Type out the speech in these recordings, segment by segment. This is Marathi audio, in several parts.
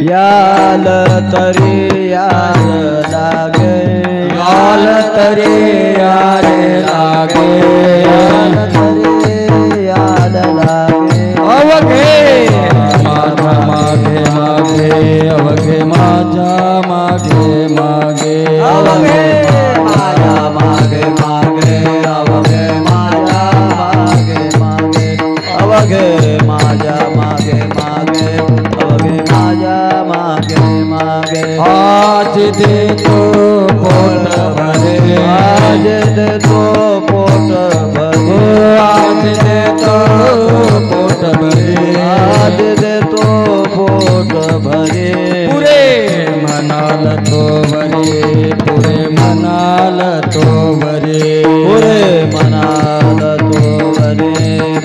याल तरी याल लागे, याल तरी याल लागे, याल तरी याल लागे। अवघे माझा मागे मागे, अवघे माझा मागे मागे, अवघे माझा मागे मागे, अवघे माझा मागे मागे, अवघे माझा मागे मागे, अवघे माझा मागे मागे। आज देतो पोट भरे, आज देतो पोट भरे, आज देतो पोट भरे, आज देतो पोट भरे। पुरे म्हणाल तो वरे, पुरे म्हणाल तो वरे, पुरे मनाल तो वरे,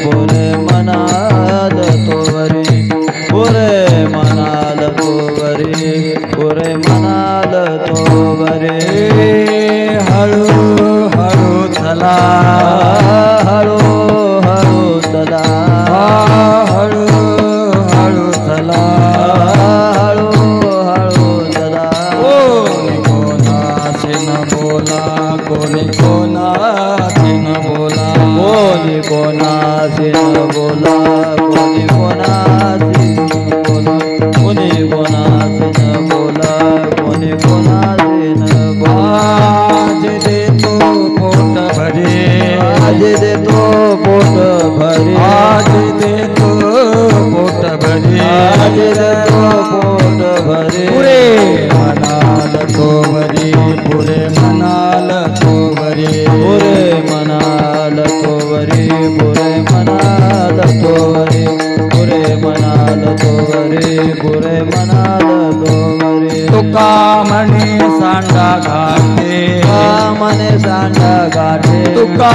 पुरे मनाल तो वरे, पुरे मनाल तो वरे, पुरे मनाल तो वरे। हळू हळू चला, हळू हळू चला, हळू हळू चला, हळू हळू चला। कोणी कोणाशी न बोला, कोणी कोणाशी न बोला, कोणी कोणाशी न बोला, कोणी कोणाशी न बोला, कोणी कोणाशी न बोला, कोणी कोणाशी न बोला। आज देतो पोट भरे, आज देतो पोट भरे, आज देतो पोट भरे, आज देतो पोट भरे। पुरे म्हणाल तो वरे, पुरे म्हणाल तो वरे, पुरे मनाल तो वरे, पुरे मनाल तो वरे, पुरे मनाल तो वरे, पुरे मनाल तो वरे। तुका म्हणे सांडा घाटे, मने सांडा गाठे, तुका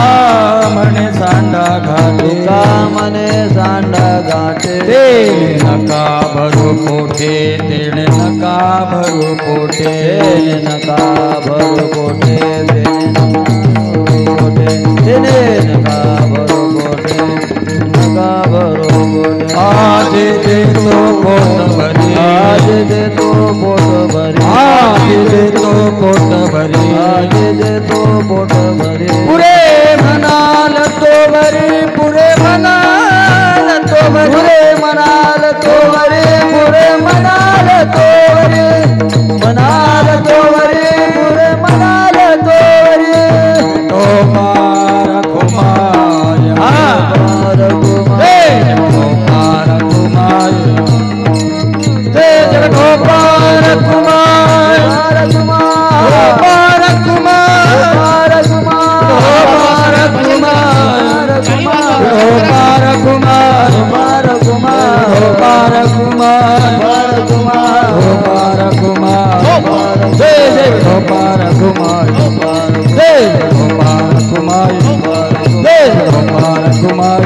म्हणे सांडा घाटे, तुका मने सांडा गाठे। ते नका भरू पोटे, तेणे नका भरू पोटे, तेने नका भरू पोटे, तेने नका भरू पोटे, नका भरू पोटे। आज देतो पोट भरे, आज देतो पोट भरे, आज देतो पोट भरे, आज देतो पोट भरे। पुरे म्हणाल तो वरे, पुरे म्हणाल तो वरे, पुरे मनाल तो वरे, पुरे मनाल तो वरे, मनाल तो वरे, पुरे मनाल तो वरे। तो पार कुमार, पार कुमार, तो पार कुमार, जग तो पार कुमार, पार कुमार, पार कुमार, पार कुमार, पार कुमार, पार कुमार, पार कुमार, पार कुमार, पार कुमार, पार कुमार, पार कुमार, जय जय हो पार कुमार, जय जय हो पार कुमार, जय जय हो पार कुमार।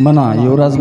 म्हणा युवराज